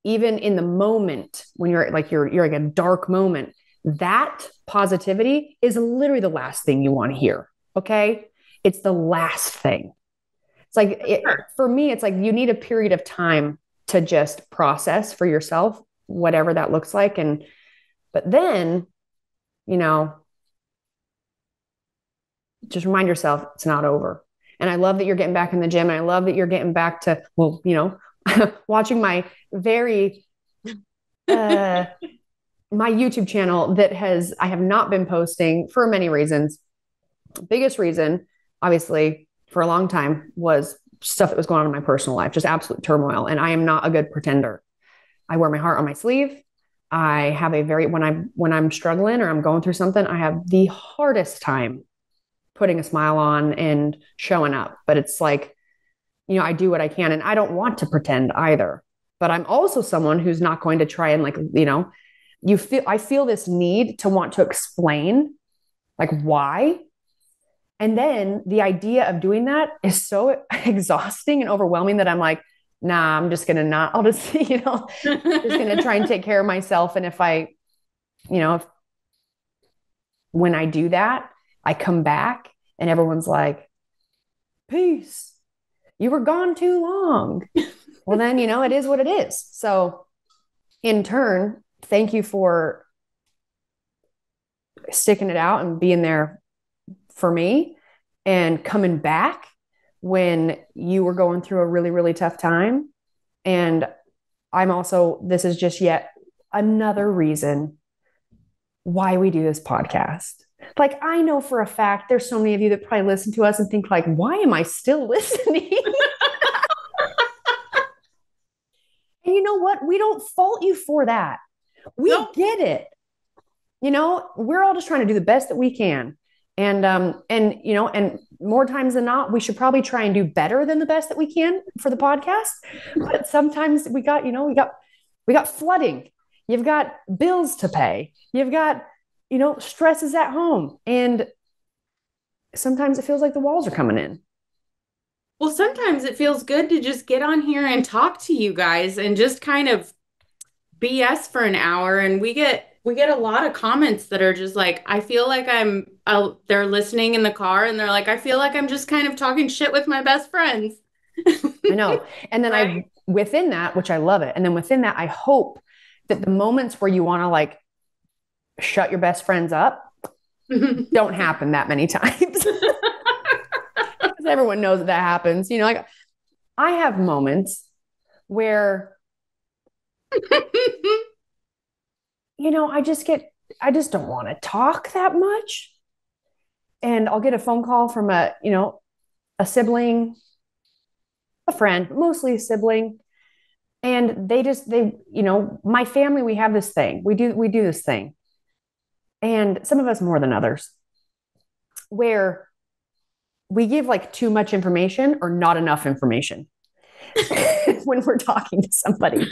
Even in the moment when you're like a dark moment, that positivity is literally the last thing you want to hear. Okay. It's the last thing. It's like, for me, it's like you need a period of time to just process for yourself, whatever that looks like. But then, just remind yourself it's not over. And I love that you're getting back in the gym. And I love that you're getting back to, watching my my YouTube channel I have not been posting for many reasons. Biggest reason, obviously, for a long time was stuff that was going on in my personal life, just absolute turmoil. And I am not a good pretender. I wear my heart on my sleeve. I have when I'm struggling or I'm going through something, I have the hardest time putting a smile on and showing up. But it's like, I do what I can, and I don't want to pretend either. But I'm also someone who's not going to try and I feel this need to want to explain like why. And then the idea of doing that is so exhausting and overwhelming that I'm like, nah, I'm just going to not, I'll just, just going to try and take care of myself. And when I do that, I come back and everyone's like, peace. You were gone too long. Well, then, it is what it is. So in turn, thank you for sticking it out and being there for me and coming back when you were going through a really, really tough time. And this is just yet another reason why we do this podcast. Like, I know for a fact there's so many of you that probably listen to us and think like, why am I still listening? And you know what? We don't fault you for that. We get it. We're all just trying to do the best that we can. And more times than not, we should probably try and do better than the best that we can for the podcast. But sometimes we got flooding. You've got bills to pay. You've got, stresses at home. And sometimes it feels like the walls are coming in. Well, sometimes it feels good to just get on here and talk to you guys and just kind of BS for an hour. And we get a lot of comments that are just like, I feel like they're listening in the car and they're like, I feel like I'm just kind of talking shit with my best friends. I know. And then right? Within that, which I love it. And then within that, I hope that the moments where you want to like shut your best friends up don't happen that many times. Because everyone knows that happens. Like I have moments where, I just don't want to talk that much. And I'll get a phone call from a sibling, a friend, mostly a sibling. And my family, we have this thing. We do this thing. And some of us more than others, where we give like too much information or not enough information when we're talking to somebody.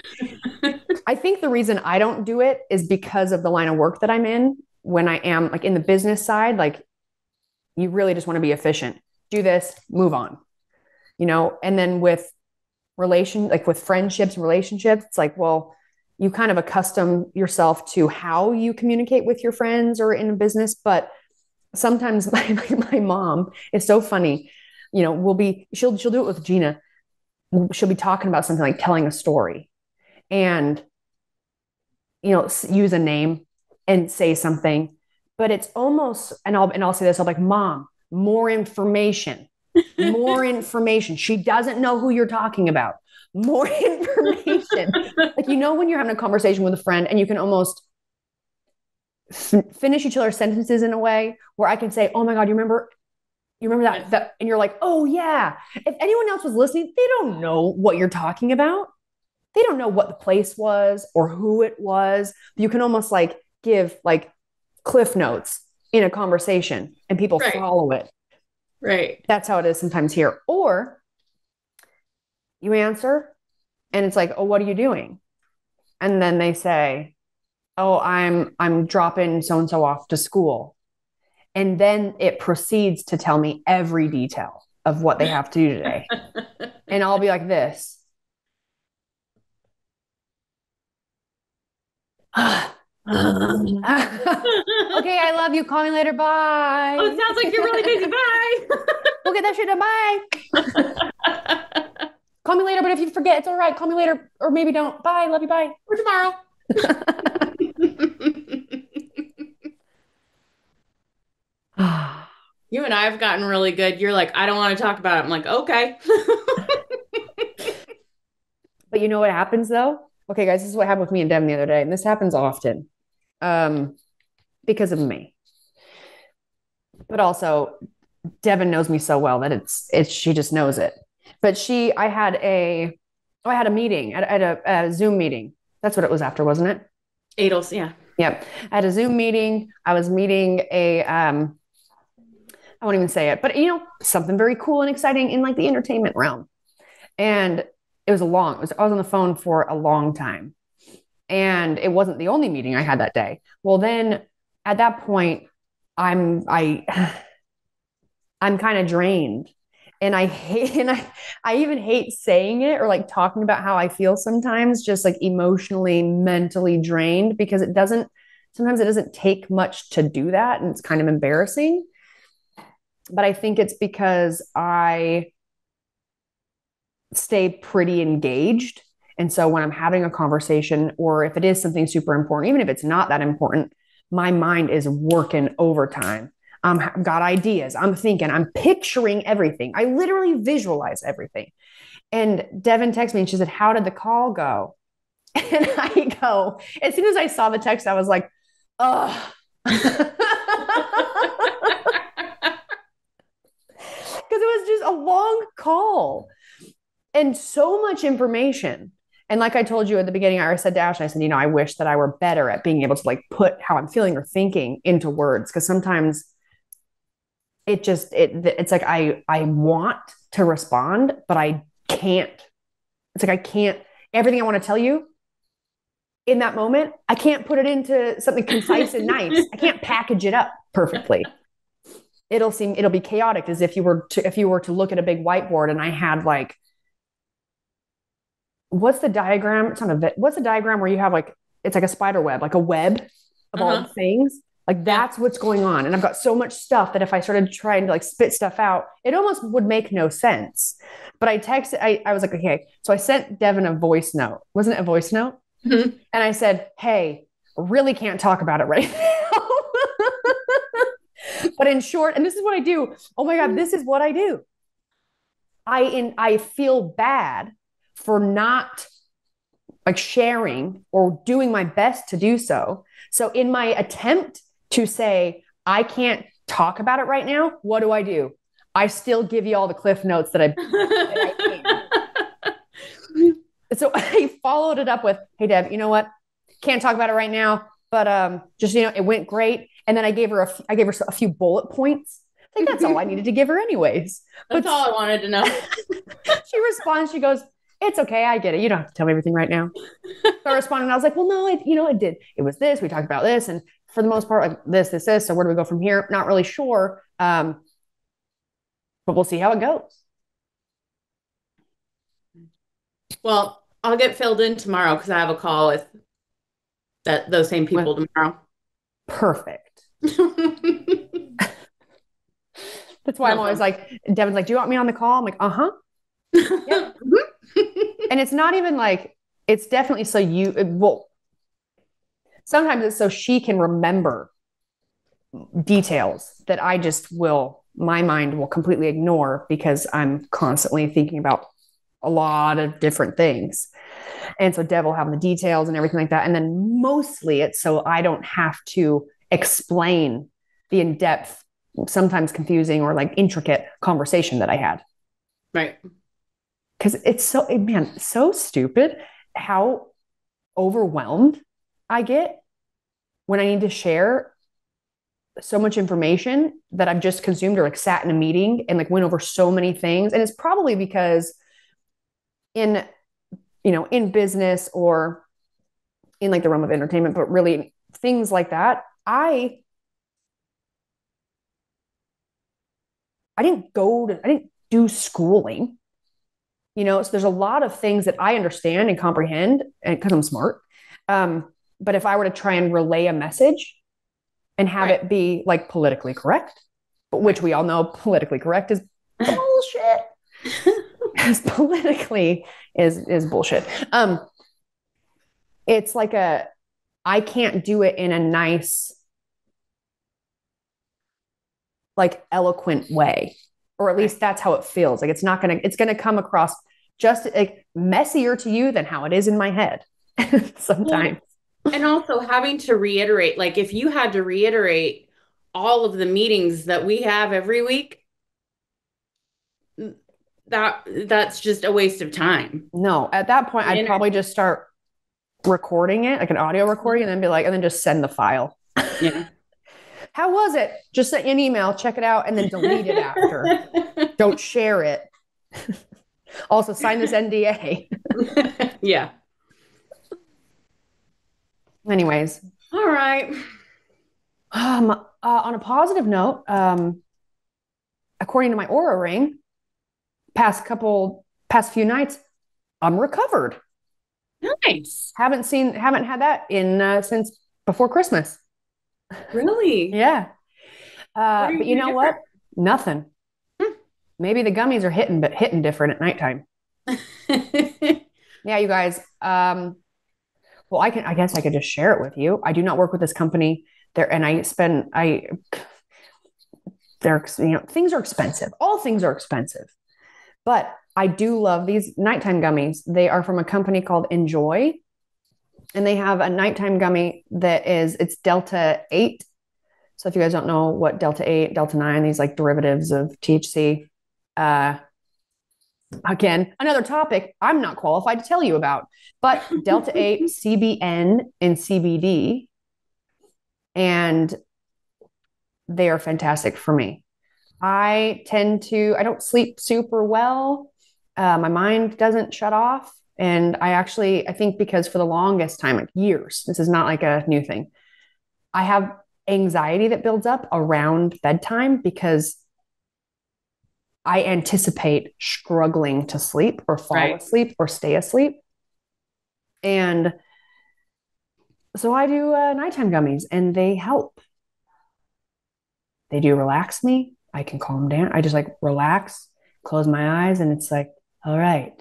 I think the reason I don't do it is because of the line of work that I'm in. When I am like in the business side, like you really just want to be efficient. Do this, move on. And then with with friendships and relationships, it's like, well, you kind of accustom yourself to how you communicate with your friends or in a business. But sometimes my mom is so funny. She'll do it with Jeanna. She'll be talking about something like telling a story and, use a name and say something, but it's almost, and I'll say this, I'll be like, Mom, more information. She doesn't know who you're talking about. More information. Like, when you're having a conversation with a friend and you can almost finish each other's sentences in a way where I can say, oh my God, you remember that? And you're like, oh yeah. If anyone else was listening, they don't know what you're talking about. They don't know what the place was or who it was. You can almost like give like cliff notes in a conversation and people follow it. Right. That's how it is sometimes here. Or you answer and it's like, oh, what are you doing? And then they say, oh, I'm dropping so-and-so off to school. And then it proceeds to tell me every detail of what they have to do today. And I'll be like this. Okay, I love you. Call me later. Bye. Oh, it sounds like you're really busy. Bye. We'll get that shit done. Bye. Call me later, but if you forget, it's all right. Call me later, or maybe don't. Bye. Love you. Bye. Or tomorrow. You and I have gotten really good. You're like, I don't want to talk about it. I'm like, okay. But you know what happens though? Okay, guys, this is what happened with me and Devin the other day. And this happens often because of me. But also, Devin knows me so well that it's she just knows it. But I had a meeting, at a Zoom meeting. That's what it was after, wasn't it? Adels, yeah. Yep. I had a Zoom meeting. I was meeting I won't even say it, but something very cool and exciting in like the entertainment realm. And I was on the phone for a long time. And it wasn't the only meeting I had that day. Well, then at that point, I'm kind of drained. And I even hate saying it or like talking about how I feel sometimes, just like emotionally, mentally drained, because sometimes it doesn't take much to do that. And it's kind of embarrassing. But I think it's because I stay pretty engaged. And so when I'm having a conversation, or if it is something super important, even if it's not that important, my mind is working overtime. I've got ideas. I'm thinking, I'm picturing everything. I literally visualize everything. And Devin texted me and she said, how did the call go? And I go, as soon as I saw the text, I was like, ugh. Because it was just a long call and so much information. And like I told you at the beginning, I said to Ashley, I said, I wish that I were better at being able to like put how I'm feeling or thinking into words. Because sometimes it's like I want to respond, but I can't. It's like I can't, everything I want to tell you in that moment, I can't put it into something concise and nice. I can't package it up perfectly. It'll be chaotic, as if you were to look at a big whiteboard and I had like, what's the diagram? What's the diagram where you have like, it's like a spider web, like a web of all the things. Like that's what's going on. And I've got so much stuff that if I started trying to like spit stuff out, it almost would make no sense. But I was like, okay. So I sent Devin a voice note. Wasn't it a voice note? Mm-hmm. And I said, hey, really can't talk about it right now. But in short, and this is what I do. Oh my God, this is what I do. I feel bad for not like sharing or doing my best to do so. So in my attempt to say, I can't talk about it right now, what do? I still give you all the cliff notes that I can. So I followed it up with, hey, Deb, you know what? Can't talk about it right now, but just, it went great. And then I gave her a few bullet points. I think that's all I needed to give her anyways. That's all I wanted to know. She responds, she goes, it's okay. I get it. You don't have to tell me everything right now. So I responded, and I was like, well, no, it did. It was this. We talked about this. And for the most part, like this. So where do we go from here? Not really sure. But we'll see how it goes. Well, I'll get filled in tomorrow because I have a call with those same people tomorrow. Perfect. That's why I'm always like, Devin's like, do you want me on the call? I'm like, uh-huh. Yeah. And it's not even like, it's definitely so sometimes it's so she can remember details that my mind will completely ignore because I'm constantly thinking about a lot of different things. And so Dev will have the details and everything like that. And then mostly it's so I don't have to explain the in-depth, sometimes confusing or like intricate conversation that I had. Right. Because it's so stupid how overwhelmed I get when I need to share so much information that I've just consumed or like sat in a meeting and like went over so many things. And it's probably because in business or in like the realm of entertainment, but really things like that, I didn't do schooling, so there's a lot of things that I understand and comprehend and because I'm smart. But if I were to try and relay a message and have it be like politically correct, but which we all know politically correct is bullshit. Because politically is bullshit. It's like I can't do it in a nice, like eloquent way, or at least that's how it feels. Like it's gonna come across just like messier to you than how it is in my head sometimes. And also having to reiterate, like if you had to reiterate all of the meetings that we have every week, that's just a waste of time. No, at that point, I'd probably just start recording it, like an audio recording, and then be like, and then just send the file. Yeah. How was it? Just send you an email, check it out, and then delete it after. Don't share it. Also, sign this NDA. Yeah. Anyways. All right. On a positive note, according to my Aura ring, past few nights, I'm recovered. Nice. Haven't had that in since before Christmas. Really? Yeah. But you know what? Nothing. Maybe the gummies are hitting different at nighttime. Yeah, you guys. Well, I guess I could just share it with you. I do not work with this company there, and things are expensive. All things are expensive, but I do love these nighttime gummies. They are from a company called Enjoy, and they have a nighttime gummy it's Delta 8. So if you guys don't know what Delta 8, Delta 9, these like derivatives of THC, again, another topic I'm not qualified to tell you about, but Delta 8, CBN, and CBD, and they are fantastic for me. I don't sleep super well. My mind doesn't shut off. And I think because for the longest time, like years, this is not like a new thing, I have anxiety that builds up around bedtime because I anticipate struggling to sleep or fall asleep or stay asleep. And so I do nighttime gummies and they help. They do relax me. I can calm down. I just like relax, close my eyes, and it's like, all right,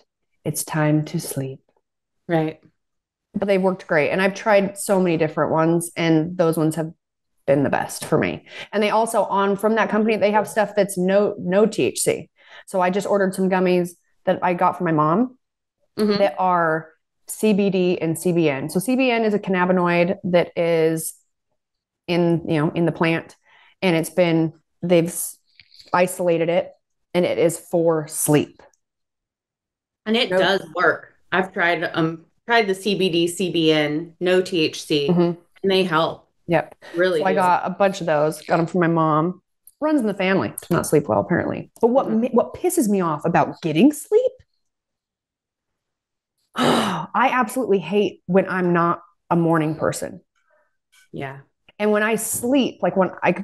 it's time to sleep. Right. But they've worked great. And I've tried so many different ones, and those ones have been the best for me. And they also, from that company, they have stuff that's no THC. So I just ordered some gummies that I got from my mom that are CBD and CBN. So CBN is a cannabinoid that is in the plant, and they've isolated it, and it is for sleep. And it does work. I've tried the CBD, CBN, no THC, and they help. Yep. Really. So I got a bunch of those. Got them from my mom. Runs in the family. Does not sleep well, apparently. But what pisses me off about getting sleep I absolutely hate when I'm not a morning person. Yeah. And when I sleep, like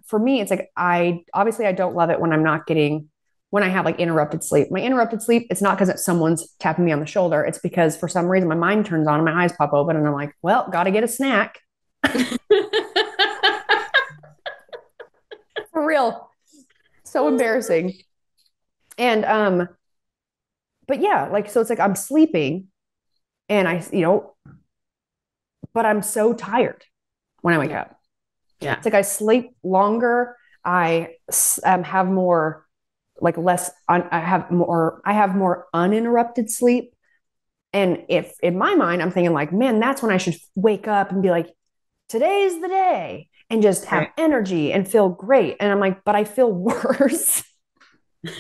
for me, it's like obviously I don't love it when I'm not getting, when I have like interrupted sleep. My interrupted sleep, it's not because someone's tapping me on the shoulder. It's because for some reason my mind turns on and my eyes pop open and I'm like, well, got to get a snack. For real. So embarrassing. And, but yeah, like, so it's like I'm sleeping and but I'm so tired when I wake Yeah. up. Yeah. It's like I sleep longer. I have more, like I have more uninterrupted sleep. And if in my mind, I'm thinking like, man, that's when I should wake up and be like, today's the day and just have Right. energy and feel great. And I'm like, but I feel worse. I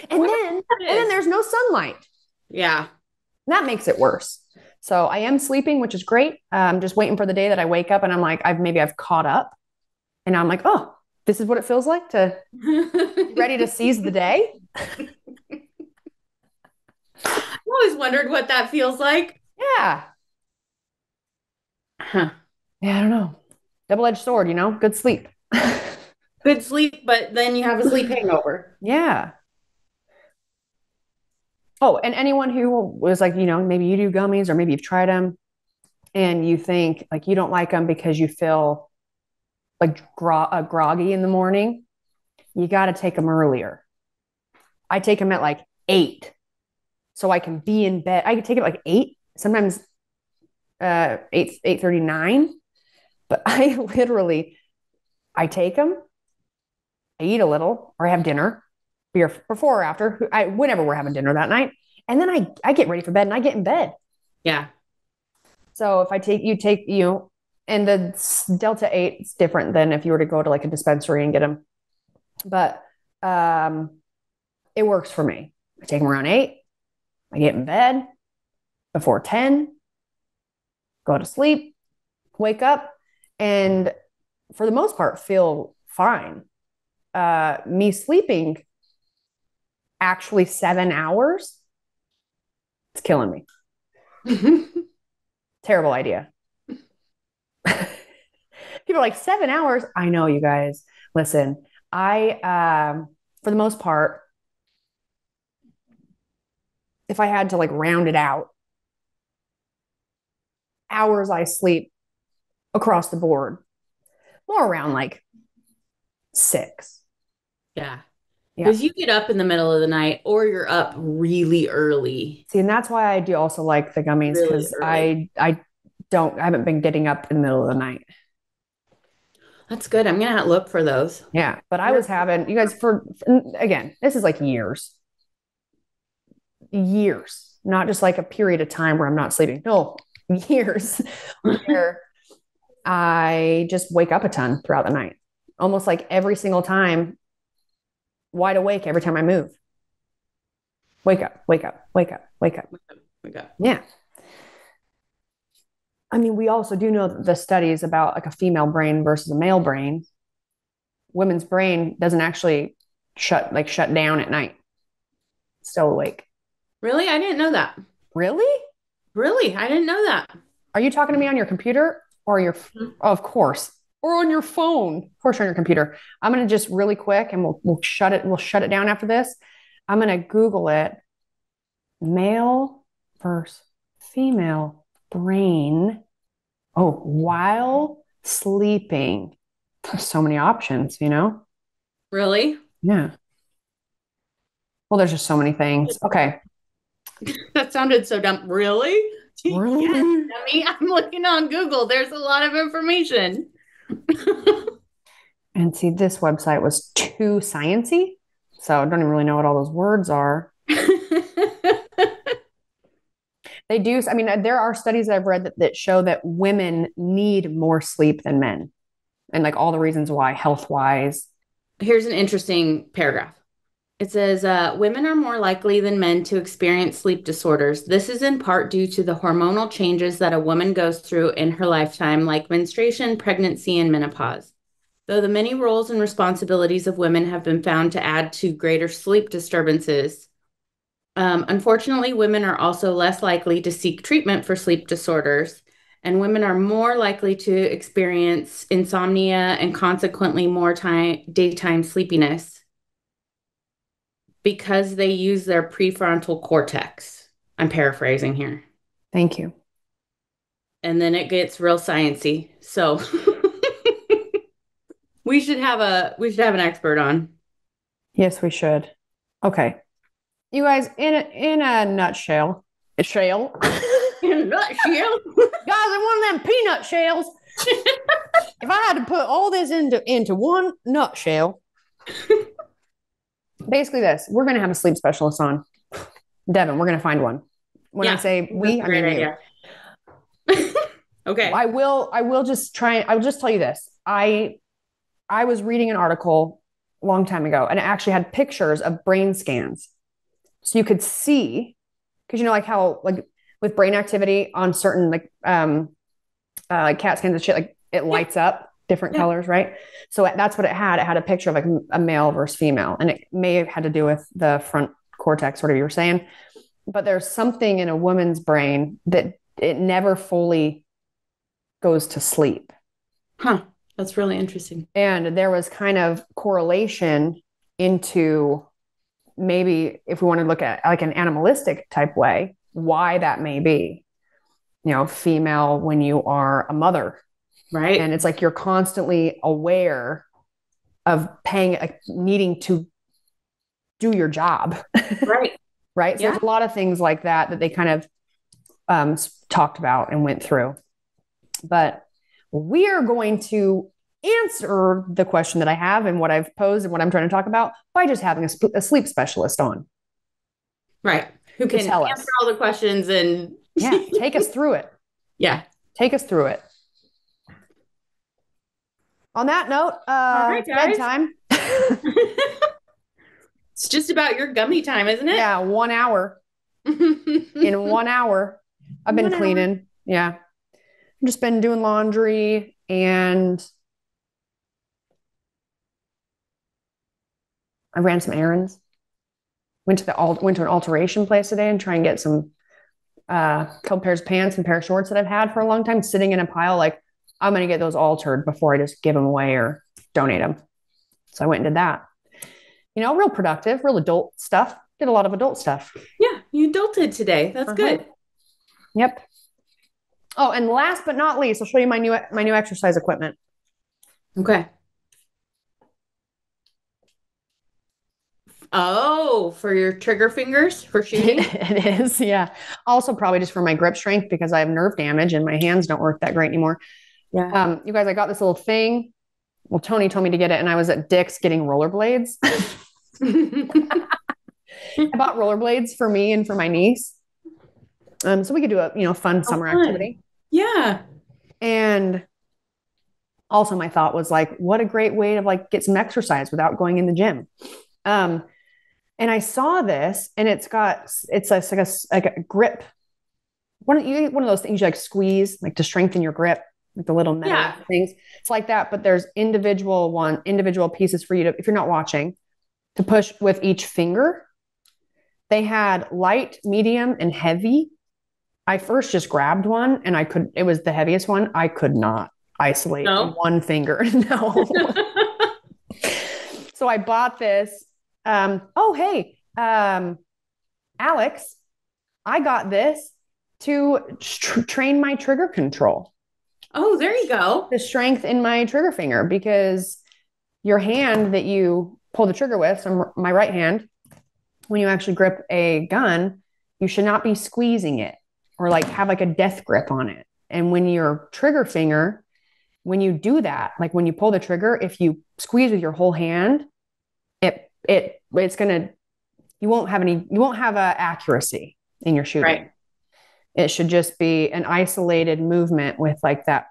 and wonder then, what that and then is. there's no sunlight. Yeah. That makes it worse. So I am sleeping, which is great. I'm just waiting for the day that I wake up and I'm like, I've caught up and I'm like, oh, this is what it feels like to ready to seize the day. I always wondered what that feels like. Yeah. Huh. Yeah, I don't know. Double-edged sword, good sleep. Good sleep, but then you have a sleep hangover. Yeah. Oh, and anyone who was like, maybe you do gummies or maybe you've tried them and you think like you don't like them because you feel like groggy in the morning, you got to take them earlier. I take them at like 8 so I can be in bed. I can take it like 8, sometimes 8:39, but I take them, I eat a little or I have dinner before or after, whenever we're having dinner that night. And then I get ready for bed and I get in bed. Yeah. So if and the Delta 8 is different than if you were to go to like a dispensary and get them. But it works for me. I take them around 8. I get in bed before 10, go to sleep, wake up, and for the most part, feel fine. Me sleeping actually 7 hours, it's killing me. Terrible idea. People are like 7 hours. I know, you guys. Listen, for the most part, if I had to like round it out, hours I sleep across the board, more around like 6. Yeah. Yeah. Because you get up in the middle of the night or you're up really early. See, and that's why I do also like the gummies Really because early. I haven't been getting up in the middle of the night. That's good. I'm gonna look for those. Yeah, but I was having you guys again, this is like years, not just like a period of time where I'm not sleeping. No, years where I just wake up a ton throughout the night, almost like every single time, wide awake every time I move. Wake up, wake up, wake up, wake up. Wake up. Yeah. I mean, we also do know that the studies about like a female brain versus a male brain, women's brain doesn't actually shut down at night. Still awake. Really? I didn't know that. Really? Really? I didn't know that. Are you talking to me on your computer or oh, of course, or on your phone? Of course, on your computer. I'm going to just really quick and we'll shut it down after this. I'm going to Google it. Male versus female brain. Oh, while sleeping. There's so many options. Really? Yeah. Well, there's just so many things. Okay. That sounded so dumb. Really? Really? Yes, dummy. I'm looking on Google. There's a lot of information. And see, this website was too sciencey. So I don't even really know what all those words are. They do. I mean, there are studies that I've read that show that women need more sleep than men and like all the reasons why, health wise. Here's an interesting paragraph. It says, women are more likely than men to experience sleep disorders. This is in part due to the hormonal changes that a woman goes through in her lifetime, like menstruation, pregnancy, and menopause. Though the many roles and responsibilities of women have been found to add to greater sleep disturbances, Unfortunately, women are also less likely to seek treatment for sleep disorders, and women are more likely to experience insomnia and consequently more daytime sleepiness because they use their prefrontal cortex. I'm paraphrasing here. Thank you. And then it gets real sciencey. So we should have an expert on. Yes, we should. Okay. You guys, in a nutshell, shell. In a nutshell. Guys, I want them peanut shells. If I had to put all this into one nutshell, basically this: we're going to have a sleep specialist on. Devin, we're going to find one. When I say we, I mean you. Okay. I will just tell you this. I was reading an article a long time ago, and it actually had pictures of brain scans. So you could see, because like how with brain activity on certain like CAT scans and shit, like it lights up different colors, right? So that's what it had. It had a picture of like a male versus female, and it may have had to do with the front cortex, whatever you were saying. But there's something in a woman's brain that it never fully goes to sleep. Huh. That's really interesting. And there was kind of correlation into maybe if we want to look at like an animalistic type way, why that may be, female when you are a mother. Right. And it's like you're constantly aware of needing to do your job. Right. Right. So there's a lot of things like that they kind of talked about and went through. But we are going to answer the question that I have and what I've posed and what I'm trying to talk about by just having a sleep specialist on. Right. Who can answer all the questions and take us through it. Yeah. Take us through it. On that note, all right, bedtime. It's just about your gummy time, isn't it? Yeah, 1 hour. In 1 hour, I've been cleaning. Yeah. I've just been doing laundry and I ran some errands. Went to an alteration place today and try and get some couple pairs of pants and pair of shorts that I've had for a long time sitting in a pile. Like, I'm going to get those altered before I just give them away or donate them. So I went and did that. Real productive, real adult stuff. Did a lot of adult stuff. Yeah, you adulted today. That's good. Yep. Oh, and last but not least, I'll show you my new exercise equipment. Okay. Oh, for your trigger fingers for shooting? It is, yeah. Also probably just for my grip strength because I have nerve damage and my hands don't work that great anymore. Yeah. You guys, I got this little thing. Well, Tony told me to get it and I was at Dick's getting rollerblades. I bought rollerblades for me and for my niece. So we could do a, fun summer activity. Yeah. And also my thought was like, what a great way to get some exercise without going in the gym. And I saw this and it's like a grip. One of those things you squeeze to strengthen your grip, like the little metal things. It's like that, but there's individual pieces for you to, if you're not watching, to push with each finger. They had light, medium, and heavy. I first just grabbed one and it was the heaviest one. I could not isolate one finger. No. So I bought this. Hey, Alex, I got this to train my trigger control. Oh, there you go. The strength in my trigger finger, because your hand that you pull the trigger with, so my right hand, when you actually grip a gun, you should not be squeezing it or have a death grip on it. And when your trigger finger, when you do that, when you pull the trigger, if you squeeze with your whole hand, you won't have accuracy in your shooting. Right. It should just be an isolated movement with that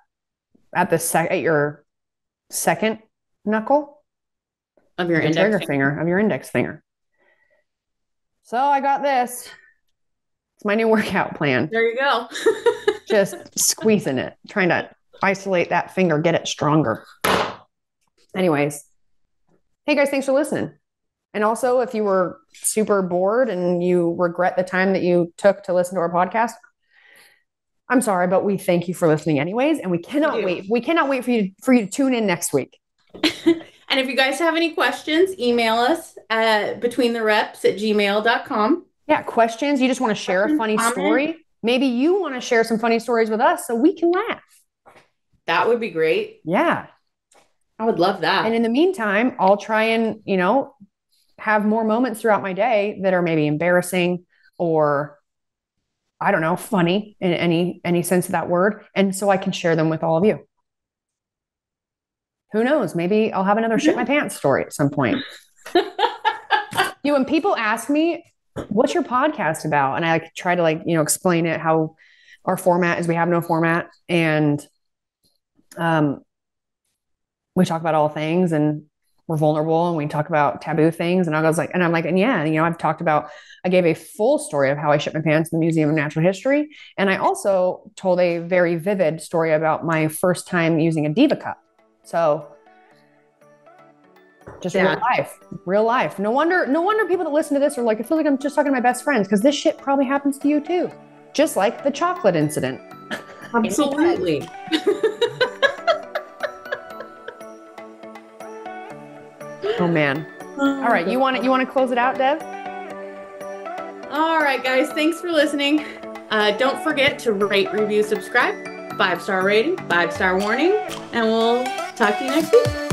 at your second knuckle of your index finger. So I got this. It's my new workout plan. There you go. Just squeezing it, trying to isolate that finger, get it stronger. Anyways. Hey guys, thanks for listening. And also, if you were super bored and you regret the time that you took to listen to our podcast, I'm sorry, but we thank you for listening anyways. And we cannot wait. We cannot wait for you to tune in next week. And if you guys have any questions, email us at betweenthereps@gmail.com. Yeah, questions. You just want to share a funny story. Maybe you want to share some funny stories with us so we can laugh. That would be great. Yeah. I would love that. And in the meantime, I'll try and, have more moments throughout my day that are maybe embarrassing or, I don't know, funny in any sense of that word. And so I can share them with all of you. Who knows? Maybe I'll have another shit my pants story at some point. When people ask me, what's your podcast about? And I try to explain it, how our format is, we have no format. And we talk about all things and we're vulnerable and we talk about taboo things. And I was like, and I'm like, and yeah, I gave a full story of how I shit my pants in the Museum of Natural History. And I also told a very vivid story about my first time using a Diva cup. So just real life. No wonder people that listen to this are like, I feel like I'm just talking to my best friends, because this shit probably happens to you too. Just like the chocolate incident. Absolutely. Oh man. All right. You want to close it out, Dev? All right, guys. Thanks for listening. Don't forget to rate, review, subscribe, 5-star rating, 5-star warning, and we'll talk to you next week.